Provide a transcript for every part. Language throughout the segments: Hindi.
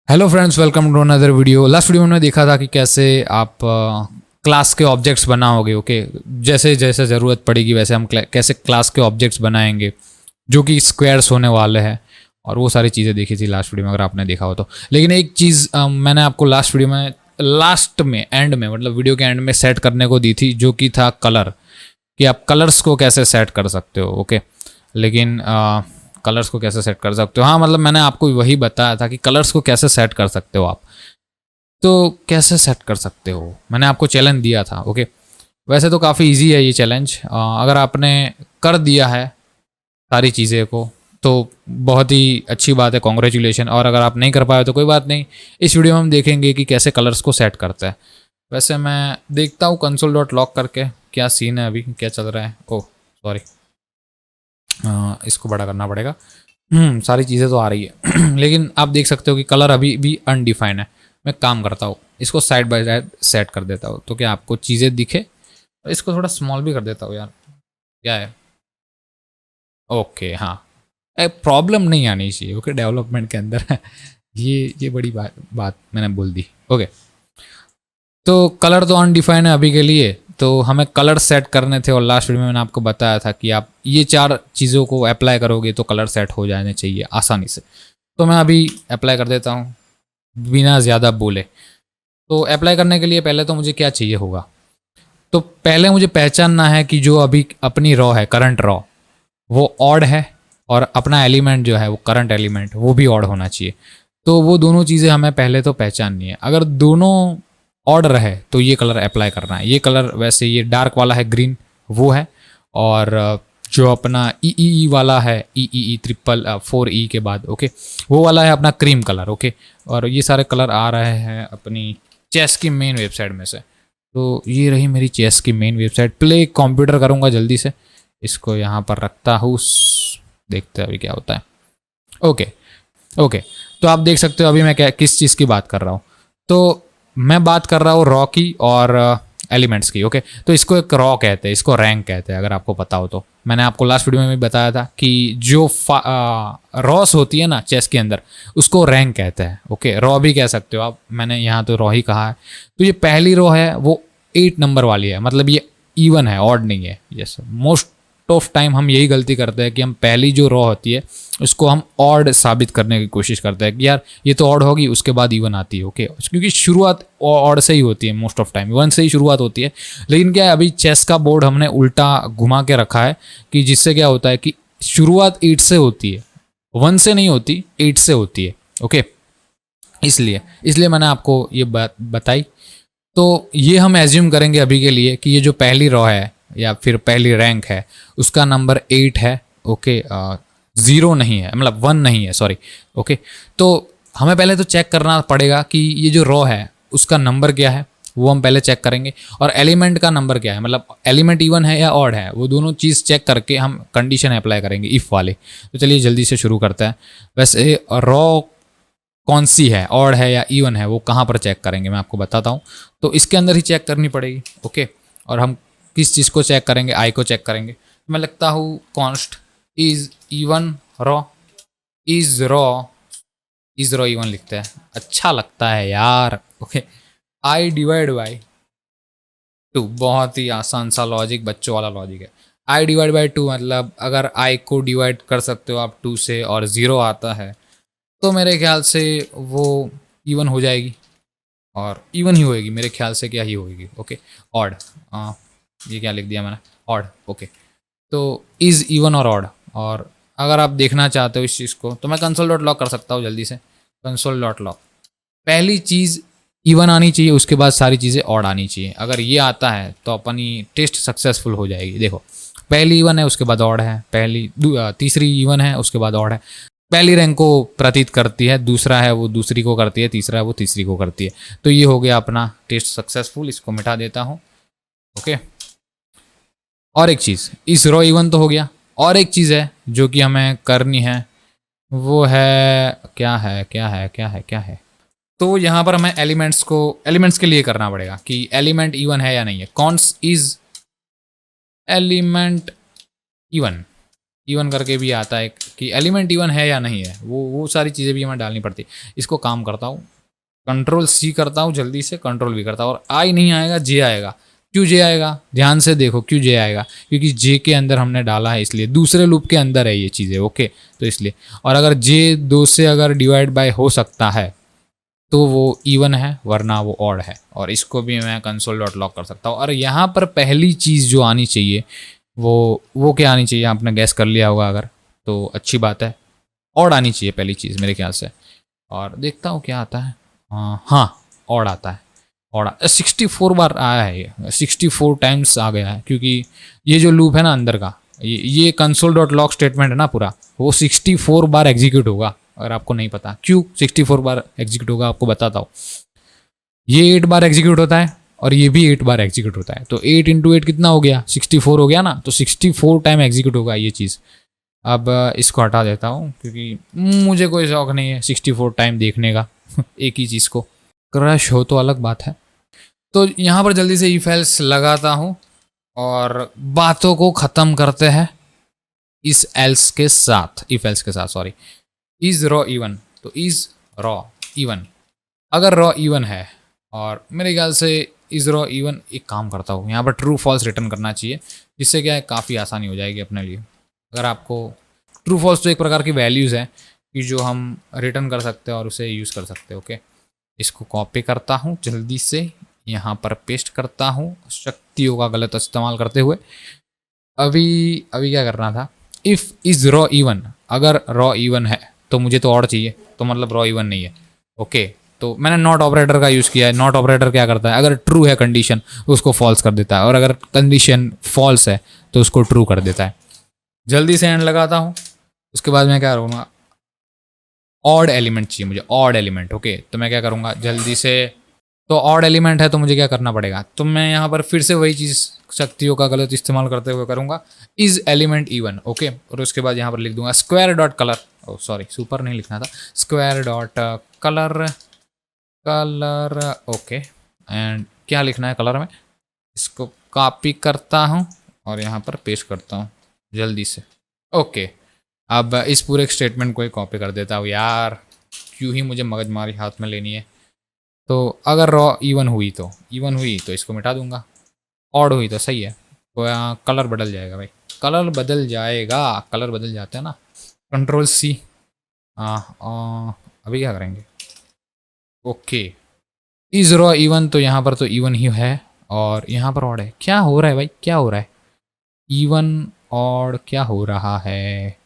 Hello friends, welcome to another video. Last video में हमने देखा था कि कैसे आप क्लास के ऑब्जेक्ट्स बनाओगे। ओके, जैसे जैसे ज़रूरत पड़ेगी वैसे हम कैसे क्लास के ऑब्जेक्ट्स बनाएंगे जो कि स्क्वायर्स होने वाले हैं, और वो सारी चीज़ें देखी थी लास्ट वीडियो में अगर आपने देखा हो तो। लेकिन एक चीज़ मैंने आपको लास्ट वीडियो में लास्ट में एंड में मतलब वीडियो के एंड में सेट करने को दी थी, जो कि था कलर, कि आप कलर्स को कैसे सेट कर सकते हो। ओके, लेकिन कलर्स को कैसे सेट कर सकते हो, हाँ मतलब मैंने आपको वही बताया था कि कलर्स को कैसे सेट कर सकते हो आप। तो कैसे सेट कर सकते हो, मैंने आपको चैलेंज दिया था। ओके, वैसे तो काफ़ी इजी है ये चैलेंज। अगर आपने कर दिया है सारी चीज़ें को तो बहुत ही अच्छी बात है, कॉन्ग्रेचुलेशन। और अगर आप नहीं कर पाए तो कोई बात नहीं, इस वीडियो में हम देखेंगे कि कैसे कलर्स को सेट करते हैं। वैसे मैं देखता हूँ कंसोल डॉट लॉक करके क्या सीन है, अभी क्या चल रहा है। ओह सॉरी, इसको बड़ा करना पड़ेगा। सारी चीज़ें तो आ रही है लेकिन आप देख सकते हो कि कलर अभी भी अनडिफाइंड है। मैं काम करता हूँ, इसको साइड बाय साइड सेट कर देता हूँ तो क्या आपको चीज़ें दिखे। इसको थोड़ा स्मॉल भी कर देता हूँ यार, क्या है। ओके हाँ, प्रॉब्लम नहीं आनी चाहिए। ओके, डेवलपमेंट के अंदर ये बड़ी बात मैंने बोल दी। ओके, तो कलर तो अनडिफाइंड है अभी के लिए, तो हमें कलर सेट करने थे। और लास्ट वीडियो में मैंने आपको बताया था कि आप ये 4 चीज़ों को अप्लाई करोगे तो कलर सेट हो जाने चाहिए आसानी से। तो मैं अभी अप्लाई कर देता हूँ बिना ज़्यादा बोले। तो अप्लाई करने के लिए पहले तो मुझे क्या चाहिए होगा, तो पहले मुझे पहचानना है कि जो अभी अपनी रॉ है, करंट रॉ, वो ऑड है, और अपना एलिमेंट जो है वो करंट एलिमेंट वो भी ऑड होना चाहिए। तो वो दोनों चीज़ें हमें पहले तो पहचाननी है। अगर दोनों ऑड रहे तो ये कलर अप्लाई करना है। ये कलर वैसे ये डार्क वाला है ग्रीन, वो है। और जो अपना ई वाला है, ई ट्रिपल 4 के बाद, ओके, वो वाला है अपना क्रीम कलर। ओके, और ये सारे कलर आ रहे हैं अपनी चेस की मेन वेबसाइट में से। तो ये रही मेरी चेस की मेन वेबसाइट। प्ले कंप्यूटर करूँगा जल्दी से, इसको यहाँ पर रखता हूँ, देखते हैं अभी क्या होता है। ओके ओके, तो आप देख सकते हो अभी मैं क्या किस चीज़ की बात कर रहा हूँ। तो मैं बात कर रहा हूँ रॉ की और एलिमेंट्स की। ओके, तो इसको एक रॉ कहते हैं, इसको रैंक कहते हैं, अगर आपको पता हो तो। मैंने आपको लास्ट वीडियो में भी बताया था कि जो रॉस होती है ना चेस के अंदर, उसको रैंक कहते हैं। ओके, रॉ भी कह सकते हो आप, मैंने यहाँ तो रॉ ही कहा है। तो ये पहली रॉ है वो 8 नंबर वाली है, मतलब ये इवन है, ऑड नहीं है। यस, मोस्ट ऑफ टाइम हम यही गलती करते हैं कि हम पहली जो रॉ होती है उसको हम ऑड साबित करने की कोशिश करते हैं कि यार ये तो ऑड होगी, उसके बाद इवन आती है। ओके, क्योंकि शुरुआत ऑड से ही होती है, मोस्ट ऑफ टाइम 1 से ही शुरुआत होती है। लेकिन क्या है, अभी चेस का बोर्ड हमने उल्टा घुमा के रखा है कि जिससे क्या होता है कि शुरुआत 8 से होती है, 1 से नहीं होती, 8 से होती है। ओके, इसलिए इसलिए मैंने आपको ये बात बताई। तो ये हम एज्यूम करेंगे अभी के लिए कि ये जो पहली रॉ है या फिर पहली रैंक है उसका नंबर 8 है। ओके, 0 नहीं है, मतलब 1 नहीं है, सॉरी। ओके, तो हमें पहले तो चेक करना पड़ेगा कि ये जो रॉ है उसका नंबर क्या है, वो हम पहले चेक करेंगे। और एलिमेंट का नंबर क्या है, मतलब एलिमेंट इवन है या ऑड है, वो दोनों चीज़ चेक करके हम कंडीशन अप्लाई करेंगे इफ़ वाले। तो चलिए जल्दी से शुरू करते हैं। वैसे रॉ कौन सी है, ऑड है या इवन है, वो कहाँ पर चेक करेंगे मैं आपको बताता हूँ। तो इसके अंदर ही चेक करनी पड़ेगी। ओके, और हम किस चीज़ को चेक करेंगे, आई को चेक करेंगे। मैं लिखता हूँ const is even raw, is raw even लिखते हैं, अच्छा लगता है यार। ओके, आई डिवाइड बाई 2, बहुत ही आसान सा लॉजिक, बच्चों वाला लॉजिक है। आई डिवाइड बाई 2 मतलब अगर आई को डिवाइड कर सकते हो आप 2 से और 0 आता है तो मेरे ख्याल से वो इवन हो जाएगी, और इवन ही होएगी मेरे ख्याल से, क्या ही होएगी। ओके, ऑड, ये क्या लिख दिया मैंने, ऑड। ओके, तो इज़ इवन और ऑड। और अगर आप देखना चाहते हो इस चीज़ को तो मैं कंसोल डॉट लॉक कर सकता हूँ जल्दी से। कंसोल डॉट लॉक, पहली चीज़ इवन आनी चाहिए, उसके बाद सारी चीज़ें ऑड आनी चाहिए। अगर ये आता है तो अपनी टेस्ट सक्सेसफुल हो जाएगी। देखो, पहली इवन है उसके बाद ऑड है, तीसरी इवन है उसके बाद ऑड है। पहली रैंक को प्रतीत करती है, दूसरा है वो दूसरी को करती है, तीसरा है वो तीसरी को करती है। तो ये हो गया अपना टेस्ट सक्सेसफुल, इसको मिटा देता हूँ। ओके, और एक चीज़, इस रो इवन तो हो गया, और एक चीज़ है जो कि हमें करनी है, वो है क्या है क्या है क्या है क्या है। तो यहाँ पर हमें एलिमेंट्स के लिए करना पड़ेगा कि एलिमेंट इवन है या नहीं है। Cons is element even, even करके भी आता है एक कि एलिमेंट इवन है या नहीं है, वो सारी चीज़ें भी हमें डालनी पड़ती। इसको काम करता हूँ, कंट्रोल सी करता हूँ जल्दी से, कंट्रोल भी करता हूँ, और आई नहीं आएगा, जे आएगा। क्यों जे आएगा, ध्यान से देखो क्यों जे आएगा, क्योंकि जे के अंदर हमने डाला है, इसलिए दूसरे लूप के अंदर है ये चीज़ें, ओके, तो इसलिए। और अगर जे 2 से अगर डिवाइड बाय हो सकता है तो वो इवन है, वरना वो ऑड है। और इसको भी मैं कंसोल डॉट लॉग कर सकता हूँ। और यहाँ पर पहली चीज़ जो आनी चाहिए वो क्या आनी चाहिए, आपने गैस कर लिया होगा अगर, तो अच्छी बात है, ऑड आनी चाहिए पहली चीज़ मेरे ख्याल से। और देखता हूँ क्या आता है, हाँ ऑड आता है, ऑड 64 बार आया है, ये 64 टाइम्स आ गया है, क्योंकि ये जो लूप है ना अंदर का, ये कंसोल डॉट लॉग स्टेटमेंट है ना पूरा, वो 64 बार एग्जीक्यूट होगा। अगर आपको नहीं पता क्यों 64 बार एग्जीक्यूट होगा, आपको बताता हूँ। ये 8 बार एग्जीक्यूट होता है और ये भी 8 बार एग्जीक्यूट होता है, तो 8 × 8 कितना हो गया, 64 हो गया ना, तो 64 टाइम एग्जीक्यूट होगा ये चीज़। अब इसको हटा देता हूँ क्योंकि मुझे कोई शौक नहीं है 64 टाइम देखने का एक ही चीज़ को। क्रश हो तो अलग बात है। तो यहाँ पर जल्दी से इफ एल्स लगाता हूँ और बातों को ख़त्म करते हैं इस एल्स के साथ, इफ एल्स के साथ, सॉरी, इज रॉ इवन, तो इज रॉ इवन, अगर रॉ इवन है, और मेरे ख्याल से इज रॉ इवन, एक काम करता हूँ यहाँ पर ट्रू फॉल्स रिटर्न करना चाहिए, जिससे क्या है काफ़ी आसानी हो जाएगी अपने लिए। अगर आपको ट्रू फॉल्स तो एक प्रकार की वैल्यूज़ है कि जो हम रिटर्न कर सकते हैं और उसे यूज़ कर सकते हैं, ओके। इसको कॉपी करता हूँ जल्दी से, यहाँ पर पेस्ट करता हूँ शक्तियों का गलत इस्तेमाल करते हुए। अभी क्या करना था, इफ़ इज़ रॉ इवन, अगर रॉ इवन है तो मुझे तो और चाहिए, तो मतलब रॉ इवन नहीं है, ओके। तो मैंने नॉट ऑपरेटर का यूज़ किया है। नॉट ऑपरेटर क्या करता है, अगर ट्रू है कंडीशन उसको फॉल्स कर देता है, और अगर कंडीशन फॉल्स है तो उसको ट्रू कर देता है। जल्दी से एंड लगाता हूँ। उसके बाद मैं क्या करूँगा, ऑड एलिमेंट चाहिए मुझे, ऑड एलिमेंट, ओके। तो मैं क्या करूँगा जल्दी से, तो ऑड एलिमेंट है तो मुझे क्या करना पड़ेगा, तो मैं यहाँ पर फिर से वही चीज़ शक्तियों का गलत इस्तेमाल करते हुए करूँगा, इज एलिमेंट इवन, ओके। और उसके बाद यहाँ पर लिख दूंगा स्क्वायर डॉट कलर, ओ सॉरी सुपर नहीं लिखना था, square dot colour, okay. And क्या लिखना है कलर में, इसको कॉपी करता हूँ और यहाँ पर पेस्ट करता हूँ जल्दी से, ओके। अब इस पूरे स्टेटमेंट को ही कॉपी कर देता हूँ यार, क्यों ही मुझे मगजमारी हाथ में लेनी है। तो अगर रॉ इवन हुई तो इसको मिटा दूंगा, ऑड हुई तो सही है, तो कलर बदल जाएगा भाई, कलर बदल जाएगा, कलर बदल जाता है ना, कंट्रोल सी। अभी क्या करेंगे, ओके, इज रॉ इवन, तो यहाँ पर तो इवन ही है और यहाँ पर ऑड है। क्या हो रहा है भाई, क्या हो रहा है, इवन ऑड क्या हो रहा है,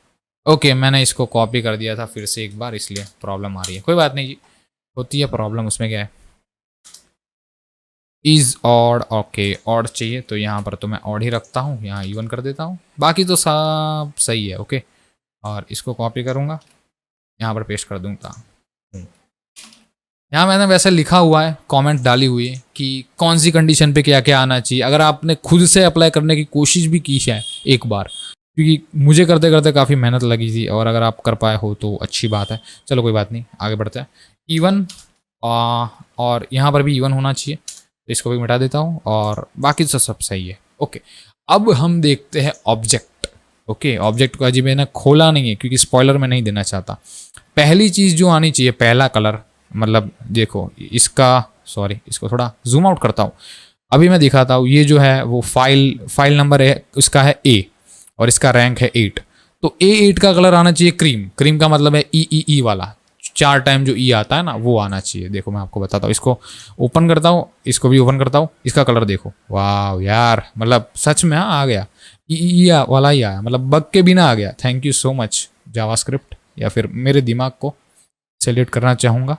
ओके। मैंने इसको कॉपी कर दिया था फिर से एक बार, इसलिए प्रॉब्लम आ रही है, कोई बात नहीं जी, होती है प्रॉब्लम, उसमें क्या है। इज ऑड, ओके, ऑड चाहिए तो यहाँ पर तो मैं ऑड ही रखता हूँ, यहाँ इवन कर देता हूँ, बाकी तो सब सही है, ओके। और इसको कॉपी करूँगा, यहाँ पर पेस्ट कर दूँगा। यहाँ मैंने वैसे लिखा हुआ है, कमेंट डाली हुई है कि कौन सी कंडीशन पे क्या क्या आना चाहिए। अगर आपने खुद से अप्लाई करने की कोशिश भी की है एक बार, क्योंकि मुझे करते करते काफ़ी मेहनत लगी थी, और अगर आप कर पाए हो तो अच्छी बात है। चलो कोई बात नहीं, आगे बढ़ते हैं। इवन, और यहाँ पर भी इवन होना चाहिए, तो इसको भी मिटा देता हूँ, और बाकी तो सब सही है, ओके। अब हम देखते हैं ऑब्जेक्ट, ओके। ऑब्जेक्ट को अजीब मैंने खोला नहीं है क्योंकि स्पॉइलर में नहीं देना चाहता। पहली चीज़ जो आनी चाहिए, पहला कलर, मतलब देखो इसका, सॉरी इसको थोड़ा जूम आउट करता हूँ, अभी मैं दिखाता हूँ। ये जो है वो फाइल नंबर है, उसका है A और इसका रैंक है 8। तो A8 का कलर आना चाहिए क्रीम, क्रीम का मतलब है ई वाला, 4 टाइम जो ई आता है ना वो आना चाहिए। देखो मैं आपको बताता हूँ, इसको ओपन करता हूँ, इसको भी ओपन करता हूँ, इसका कलर देखो, वाह यार, मतलब सच में आ गया, ई वाला ही आया, मतलब बग के बिना आ गया। Thank you so much JavaScript, या फिर मेरे दिमाग को सेल्यूट करना चाहूँगा।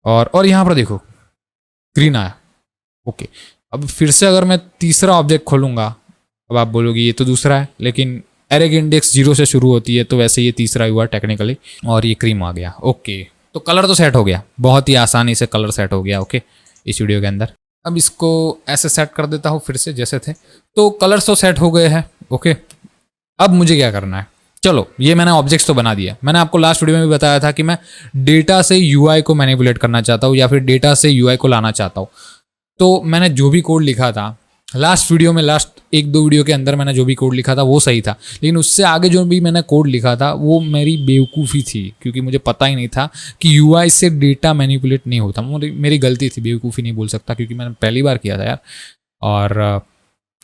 और यहाँ पर देखो ग्रीन आया, ओके। अब फिर से अगर मैं तीसरा ऑब्जेक्ट खोलूँगा, अब आप बोलोगे ये तो दूसरा है, लेकिन एरे की इंडेक्स 0 से शुरू होती है, तो वैसे ये तीसरा हुआ टेक्निकली, और ये क्रीम आ गया, ओके। तो कलर तो सेट हो गया, बहुत ही आसानी से कलर सेट हो गया, ओके, इस वीडियो के अंदर। अब इसको ऐसे सेट कर देता हूँ फिर से जैसे थे, तो कलर्स तो सेट हो गए हैं, ओके। अब मुझे क्या करना है, चलो ये मैंने ऑब्जेक्ट्स तो बना दिया। मैंने आपको लास्ट वीडियो में भी बताया था कि मैं डेटा से यूआई को मैनिपुलेट करना चाहता हूँ, या फिर डेटा से यूआई को लाना चाहता हूँ। तो मैंने जो भी कोड लिखा था लास्ट वीडियो में, लास्ट 1-2 वीडियो के अंदर मैंने जो भी कोड लिखा था वो सही था, लेकिन उससे आगे जो भी मैंने कोड लिखा था वो मेरी बेवकूफ़ी थी, क्योंकि मुझे पता ही नहीं था कि यूआई से डेटा मैनिपुलेट नहीं होता। मेरी गलती थी, बेवकूफ़ी नहीं बोल सकता क्योंकि मैंने पहली बार किया था यार, और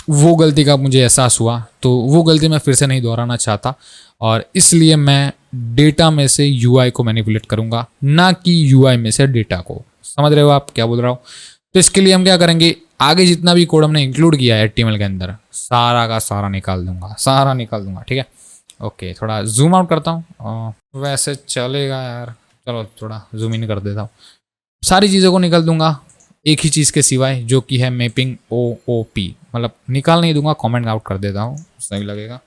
वो गलती का मुझे एहसास हुआ, तो वो गलती मैं फिर से नहीं दोहराना चाहता, और इसलिए मैं डेटा में से यूआई को मैनिपुलेट करूँगा, ना कि यूआई में से डेटा को। समझ रहे हो आप क्या बोल रहा हूँ? तो इसके लिए हम क्या करेंगे, आगे जितना भी कोड हमने इंक्लूड किया है HTML के अंदर, सारा का सारा निकाल दूंगा, सारा निकाल दूंगा, ठीक है। ओके, थोड़ा जूम आउट करता हूँ, वैसे चलेगा यार, चलो थोड़ा जूम इन कर देता हूँ। सारी चीज़ों को निकाल दूंगा एक ही चीज़ के सिवाय, जो कि है मैपिंग OOP, मतलब निकाल नहीं दूंगा, कमेंट आउट कर देता हूँ, सही लगेगा।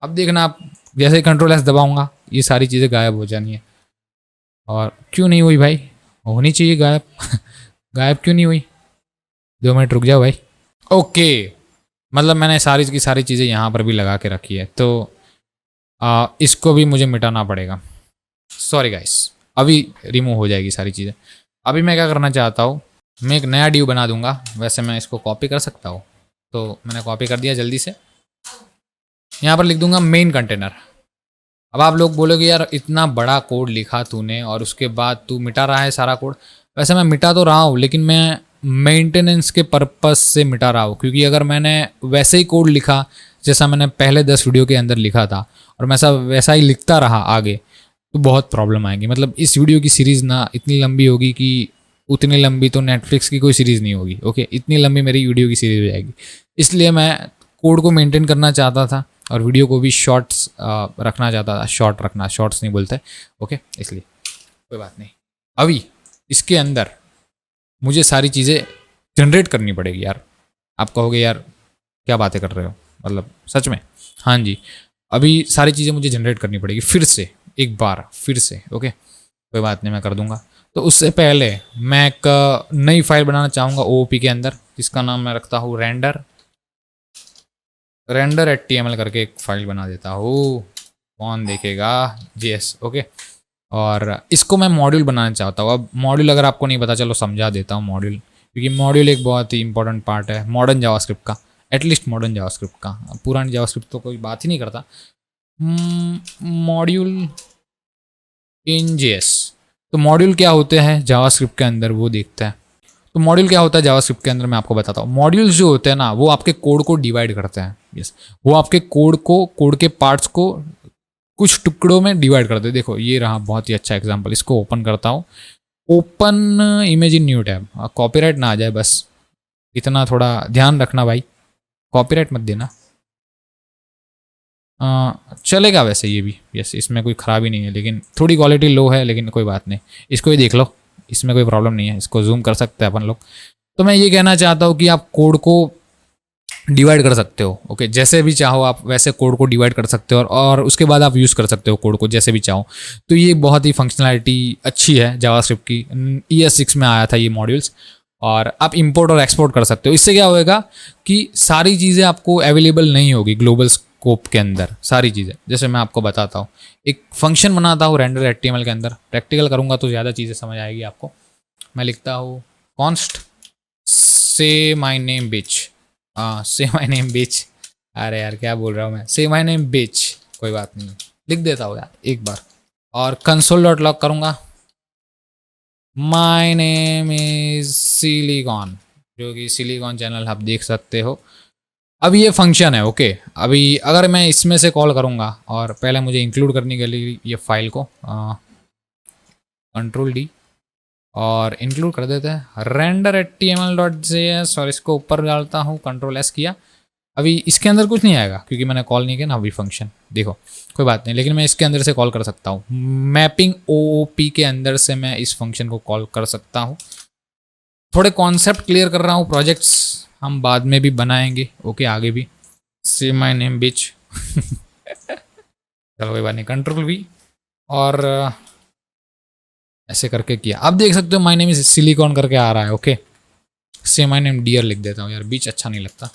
अब देखना आप, जैसे ही Ctrl+S दबाऊंगा ये सारी चीज़ें गायब हो जानी है। और क्यों नहीं हुई भाई, होनी चाहिए गायब गायब क्यों नहीं हुई? 2 मिनट रुक जाओ भाई। ओके, मतलब मैंने सारी की सारी चीज़ें यहाँ पर भी लगा के रखी है, तो इसको भी मुझे मिटाना पड़ेगा। सॉरी गाइस, अभी रिमूव हो जाएगी सारी चीज़ें। अभी मैं क्या करना चाहता हूँ, मैं एक नया ड्यू बना दूंगा। वैसे मैं इसको कॉपी कर सकता हूँ, तो मैंने कॉपी कर दिया जल्दी से। यहाँ पर लिख दूंगा मेन कंटेनर। अब आप लोग बोलोगे यार इतना बड़ा कोड लिखा तूने और उसके बाद तू मिटा रहा है सारा कोड। वैसे मैं मिटा तो रहा हूँ, लेकिन मैं मेंटेनेंस के पर्पस से मिटा रहा हूँ, क्योंकि अगर मैंने वैसे ही कोड लिखा जैसा मैंने पहले 10 वीडियो के अंदर लिखा था और मैं सब वैसा ही लिखता रहा आगे, तो बहुत प्रॉब्लम आएगी। मतलब इस वीडियो की सीरीज़ ना इतनी लंबी होगी कि उतनी लंबी तो नेटफ्लिक्स की कोई सीरीज़ नहीं होगी। ओके, इतनी लंबी मेरी वीडियो की सीरीज़ हो जाएगी। इसलिए मैं कोड को मेंटेन करना चाहता था और वीडियो को भी शॉर्ट्स रखना चाहता था। शॉर्ट रखना, शॉर्ट्स नहीं बोलते। ओके, इसलिए कोई बात नहीं। अभी इसके अंदर मुझे सारी चीज़ें जनरेट करनी पड़ेगी यार। आप कहोगे यार क्या बातें कर रहे हो, मतलब सच में? हाँ जी, अभी सारी चीज़ें मुझे जनरेट करनी पड़ेगी फिर से, एक बार फिर से। ओके, कोई बात नहीं, मैं कर दूंगा। तो उससे पहले मैं एक नई फाइल बनाना चाहूँगा OOP के अंदर, जिसका नाम मैं रखता हूँ रेंडर HTML करके एक फाइल बना देता हूँ। कौन देखेगा? JS। ओके, और इसको मैं मॉड्यूल बनाना चाहता हूँ। अब मॉड्यूल अगर आपको नहीं पता, चलो समझा देता हूँ मॉड्यूल, क्योंकि मॉड्यूल एक बहुत ही इंपॉर्टेंट पार्ट है मॉडर्न जावास्क्रिप्ट का, एटलीस्ट मॉडर्न जावास्क्रिप्ट का। पुरानी जावास्क्रिप्ट तो कोई बात ही नहीं करता। मॉड्यूल इन JS, तो मॉड्यूल क्या होते हैं जावास्क्रिप्ट के अंदर वो देखते हैं। तो मॉड्यूल क्या होता है जावास्क्रिप्ट के अंदर, मैं आपको बताता हूँ। मॉड्यूल्स जो होते हैं ना, वो आपके कोड को डिवाइड करते हैं। यस, वो आपके कोड के पार्ट्स को कुछ टुकड़ों में डिवाइड करते हैं। देखो ये रहा बहुत ही अच्छा एग्जांपल। इसको ओपन करता हूँ, open image in new tab. Copyright ना आ जाए बस, इतना थोड़ा ध्यान रखना भाई, कॉपीराइट मत देना। चलेगा वैसे ये भी। यस, इसमें कोई ख़राबी नहीं है, लेकिन थोड़ी क्वालिटी लो है, लेकिन कोई बात नहीं, इसको ही देख लो, इसमें कोई प्रॉब्लम नहीं है। इसको जूम कर सकते हैं अपन लोग। तो मैं ये कहना चाहता हूँ कि आप कोड को डिवाइड कर सकते हो। ओके, जैसे भी चाहो आप वैसे कोड को डिवाइड कर सकते हो, और उसके बाद आप यूज़ कर सकते हो कोड को जैसे भी चाहो। तो ये बहुत ही फंक्शनैलिटी अच्छी है जावास्क्रिप्ट की। ES6 में आया था ये मॉड्यूल्स, और आप इंपोर्ट और एक्सपोर्ट कर सकते हो। इससे क्या होएगा कि सारी चीज़ें आपको अवेलेबल नहीं होगी ग्लोबल स्कोप के अंदर। सारी चीज़ें जैसे मैं आपको बताता हूँ, एक फंक्शन बनाता हूँ रेंडर HTML के अंदर। प्रैक्टिकल करूँगा तो ज़्यादा चीज़ें समझ आएगी आपको। मैं लिखता हूँ कॉन्स्ट से माई नेम बिच। से माई नेम बिच, अरे यार क्या बोल रहा हूँ मैं, से माई नेम बिच। कोई बात नहीं, लिख देता हूँ यार एक बार। और कंसोल डॉट लॉग करूँगा, माई नेम इज सिलिकॉन, जो कि सिलिकॉन चैनल आप देख सकते हो। अब ये फंक्शन है। ओके, अभी अगर मैं इसमें से कॉल करूँगा, और पहले मुझे इंक्लूड करने के लिए ये फाइल को Ctrl+D और इंक्लूड कर देते हैं render.html.js, और इसको ऊपर डालता हूँ, Ctrl+S किया। अभी इसके अंदर कुछ नहीं आएगा क्योंकि मैंने कॉल नहीं किया ना अभी फंक्शन। देखो कोई बात नहीं, लेकिन मैं इसके अंदर से कॉल कर सकता हूँ। मैपिंग OOP के अंदर से मैं इस फंक्शन को कॉल कर सकता हूँ। थोड़े कॉन्सेप्ट क्लियर कर रहा हूँ, प्रोजेक्ट्स हम बाद में भी बनाएंगे। ओके, आगे भी। से माई नेम बिच चलो कोई बात नहीं, Ctrl+V और ऐसे करके किया। अब देख सकते हो माई नेम इज सिलिकॉन करके आ रहा है। ओके, से माई नेम डियर लिख देता हूँ यार, बीच अच्छा नहीं लगता।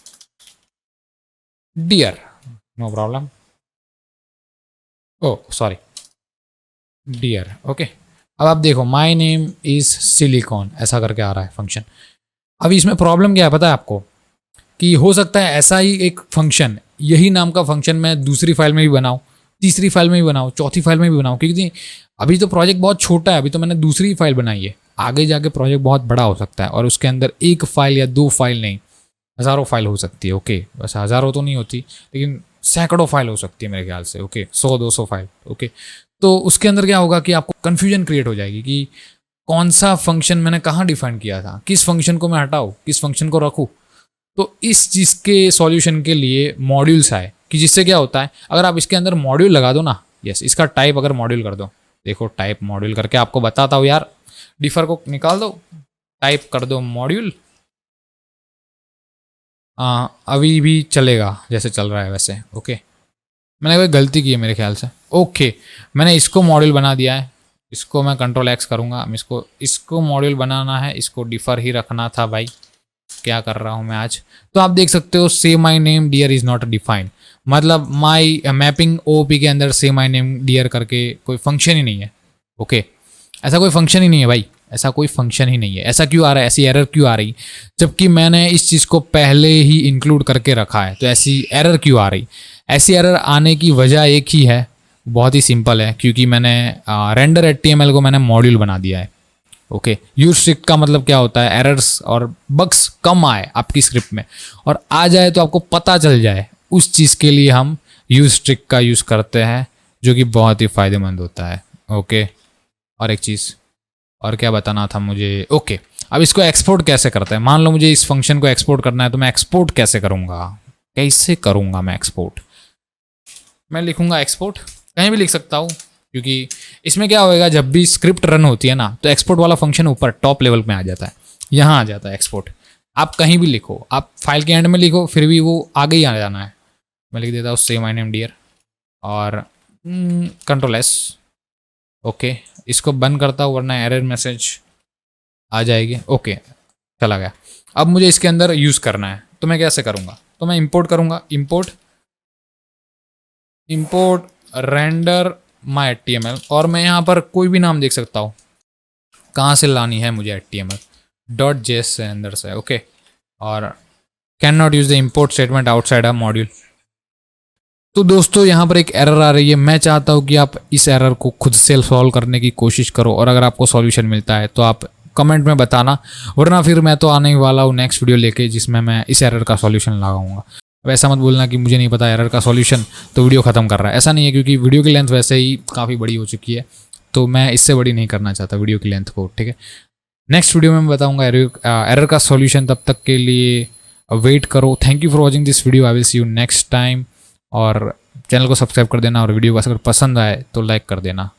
Dear, no problem. Oh sorry, dear. Okay, अब आप देखो माई नेम इज सिलिकॉन ऐसा करके आ रहा है फंक्शन। अब इसमें प्रॉब्लम क्या है पता है आपको? कि हो सकता है ऐसा ही एक फंक्शन, यही नाम का फंक्शन मैं दूसरी फाइल में भी बनाऊँ, तीसरी फाइल में भी बनाऊँ, चौथी फाइल में भी बनाऊँ, क्योंकि अभी तो प्रोजेक्ट बहुत छोटा है, अभी तो मैंने दूसरी फाइल बनाई है। आगे जाके प्रोजेक्ट बहुत बड़ा हो सकता है और उसके अंदर एक फाइल या 2 फाइल नहीं, हज़ारों फाइल हो सकती है। ओके, वैसे हज़ारों तो नहीं होती, लेकिन सैकड़ों फाइल हो सकती है मेरे ख्याल से। Okay, 100-200 file. ओके, तो उसके अंदर क्या होगा कि आपको कन्फ्यूजन क्रिएट हो जाएगी कि कौन सा फंक्शन मैंने कहाँ डिफाइन किया था, किस फंक्शन को मैं हटाऊँ, किस फंक्शन को रखूँ। तो इस चीज़ के सॉल्यूशन के लिए मॉड्यूल्स आए, कि जिससे क्या होता है, अगर आप इसके अंदर मॉड्यूल लगा दो ना, यस, इसका टाइप अगर मॉड्यूल कर दो, देखो टाइप मॉड्यूल करके आपको बताता हूँ यार, डिफर को निकाल दो, टाइप कर दो मॉड्यूल। अभी भी चलेगा जैसे चल रहा है वैसे। ओके, मैंने कोई गलती की है मेरे ख्याल से। ओके, मैंने इसको मॉड्यूल बना दिया है, इसको मैं कंट्रोल एक्स करूँगा, इसको मॉड्यूल बनाना है, इसको डिफर ही रखना था भाई, क्या कर रहा हूँ मैं आज। तो आप देख सकते हो से my name dear is not defined, मतलब माई मैपिंग ओपी के अंदर से माई नेम डियर करके कोई फंक्शन ही नहीं है। ओके, ऐसा कोई फंक्शन ही नहीं है भाई, ऐसा कोई फंक्शन ही नहीं है। ऐसा क्यों आ रहा है, ऐसी एरर क्यों आ रही, जबकि मैंने इस चीज़ को पहले ही इंक्लूड करके रखा है, तो ऐसी एरर क्यों आ रही। ऐसी एरर आने की वजह एक ही है, बहुत ही सिंपल है, क्योंकि मैंने रेंडर HTML को मैंने मॉड्यूल बना दिया है। ओके, यूज स्ट्रिक्ट का मतलब क्या होता है, एरर्स और बग्स कम आए आपकी स्क्रिप्ट में, और आ जाए तो आपको पता चल जाए, उस चीज़ के लिए हम यूज स्ट्रिक्ट का यूज़ करते हैं, जो कि बहुत ही फ़ायदेमंद होता है। ओके, और एक चीज़ और क्या बताना था मुझे। ओके, अब इसको एक्सपोर्ट कैसे करते हैं, मान लो मुझे इस फंक्शन को एक्सपोर्ट करना है, तो मैं एक्सपोर्ट कैसे करूँगा, कैसे करूँगा मैं एक्सपोर्ट। मैं लिखूँगा एक्सपोर्ट, कहीं भी लिख सकता हूँ, क्योंकि इसमें क्या होएगा, जब भी स्क्रिप्ट रन होती है ना, तो एक्सपोर्ट वाला फंक्शन ऊपर टॉप लेवल में आ जाता है, यहाँ आ जाता है एक्सपोर्ट। आप कहीं भी लिखो, आप फाइल के एंड में लिखो, फिर भी वो आगे ही आ जाना है। मैं लिख देता हूँ से माई नेम डियर और कंट्रोल एस। ओके, इसको बंद करता हूँ, वरना एरर मैसेज आ जाएगी। ओके, चला गया। अब मुझे इसके अंदर यूज़ करना है, तो मैं कैसे करूँगा, तो मैं इंपोर्ट करूँगा, इंपोर्ट रेंडर माई HTML, और मैं यहाँ पर कोई भी नाम देख सकता हूँ, कहाँ से लानी है मुझे HTML.js से अंदर से। ओके, और can not use the import statement outside a module. तो दोस्तों यहाँ पर एक एरर आ रही है, मैं चाहता हूँ कि आप इस एरर को खुद से सॉल्व करने की कोशिश करो, और अगर आपको सॉल्यूशन मिलता है तो आप कमेंट में बताना, वरना फिर मैं तो आने ही वाला हूँ नेक्स्ट वीडियो लेके, जिसमें मैं इस एरर का सॉल्यूशन लगाऊंगा। अब ऐसा मत बोलना कि मुझे नहीं पता एरर का सॉल्यूशन, तो वीडियो ख़त्म कर रहा है, ऐसा नहीं है, क्योंकि वीडियो की लेंथ वैसे ही काफ़ी बड़ी हो चुकी है, तो मैं इससे बड़ी नहीं करना चाहता वीडियो की लेंथ को। ठीक है, नेक्स्ट वीडियो में मैं बताऊँगा एरर का सॉल्यूशन, तब तक के लिए वेट करो। Thank you for watching this video, I will see you next time, और चैनल को सब्सक्राइब कर देना, और वीडियो को अगर पसंद आए तो लाइक कर देना।